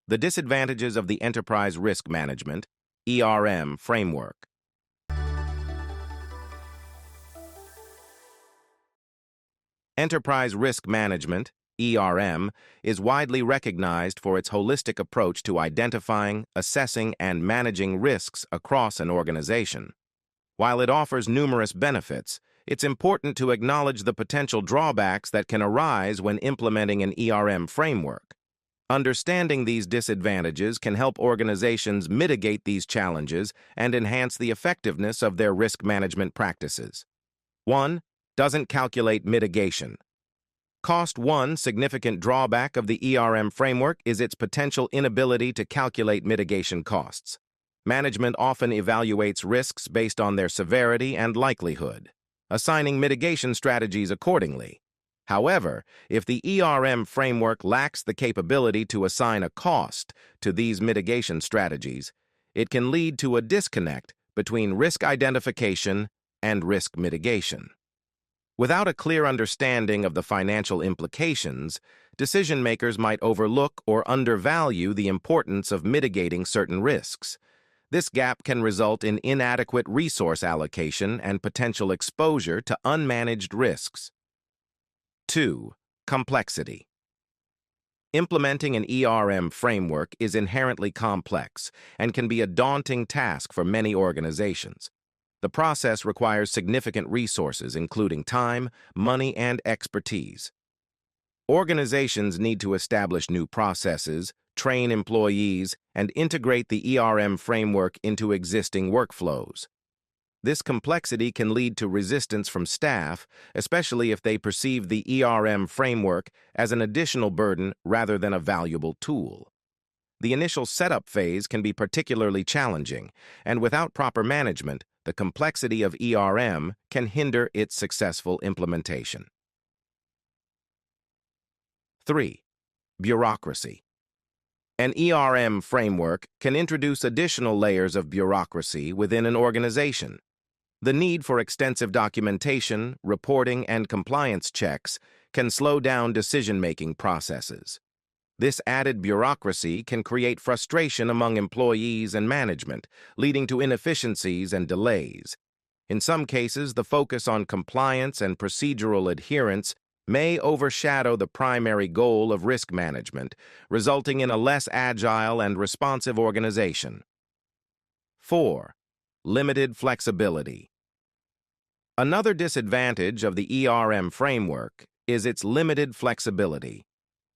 The disadvantages of the Enterprise Risk Management ERM framework. Enterprise Risk Management ERM is widely recognized for its holistic approach to identifying, assessing, and managing risks across an organization. While it offers numerous benefits, it's important to acknowledge the potential drawbacks that can arise when implementing an ERM framework. Understanding these disadvantages can help organizations mitigate these challenges and enhance the effectiveness of their risk management practices. 1. Doesn't calculate mitigation. One significant drawback of the ERM framework is its potential inability to calculate mitigation costs. Management often evaluates risks based on their severity and likelihood, assigning mitigation strategies accordingly. However, if the ERM framework lacks the capability to assign a cost to these mitigation strategies, it can lead to a disconnect between risk identification and risk mitigation. Without a clear understanding of the financial implications, decision-makers might overlook or undervalue the importance of mitigating certain risks. This gap can result in inadequate resource allocation and potential exposure to unmanaged risks. 2. Complexity. Implementing an ERM framework is inherently complex and can be a daunting task for many organizations. The process requires significant resources, including time, money, and expertise. Organizations need to establish new processes, train employees, and integrate the ERM framework into existing workflows. This complexity can lead to resistance from staff, especially if they perceive the ERM framework as an additional burden rather than a valuable tool. The initial setup phase can be particularly challenging, and without proper management, the complexity of ERM can hinder its successful implementation. 3. Bureaucracy. An ERM framework can introduce additional layers of bureaucracy within an organization. The need for extensive documentation, reporting, and compliance checks can slow down decision-making processes. This added bureaucracy can create frustration among employees and management, leading to inefficiencies and delays. In some cases, the focus on compliance and procedural adherence may overshadow the primary goal of risk management, resulting in a less agile and responsive organization. 4. Limited flexibility. Another disadvantage of the ERM framework is its limited flexibility.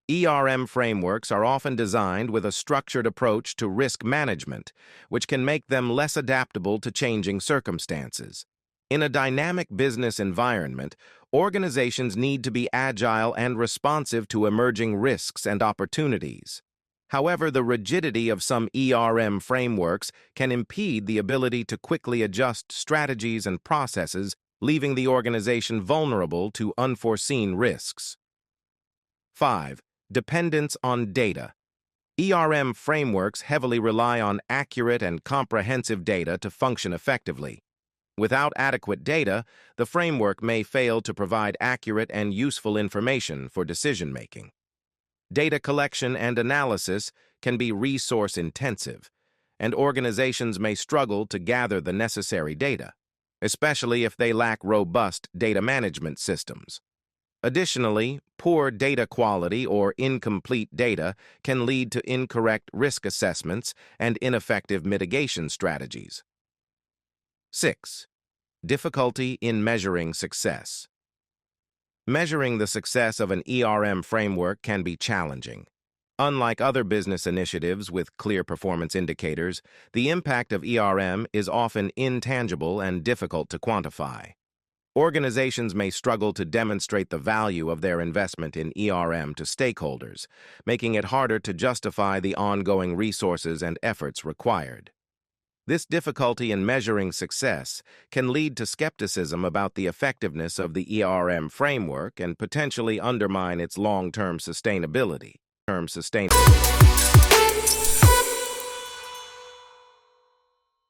ERM frameworks are often designed with a structured approach to risk management, which can make them less adaptable to changing circumstances. In a dynamic business environment, organizations need to be agile and responsive to emerging risks and opportunities. However, the rigidity of some ERM frameworks can impede the ability to quickly adjust strategies and processes, leaving the organization vulnerable to unforeseen risks. 5. Dependence on data. ERM frameworks heavily rely on accurate and comprehensive data to function effectively. Without adequate data, the framework may fail to provide accurate and useful information for decision-making. Data collection and analysis can be resource-intensive, and organizations may struggle to gather the necessary data, especially if they lack robust data management systems. Additionally, poor data quality or incomplete data can lead to incorrect risk assessments and ineffective mitigation strategies. 6. Difficulty in measuring success. Measuring the success of an ERM framework can be challenging. Unlike other business initiatives with clear performance indicators, the impact of ERM is often intangible and difficult to quantify. Organizations may struggle to demonstrate the value of their investment in ERM to stakeholders, making it harder to justify the ongoing resources and efforts required. This difficulty in measuring success can lead to skepticism about the effectiveness of the ERM framework and potentially undermine its long-term sustainability.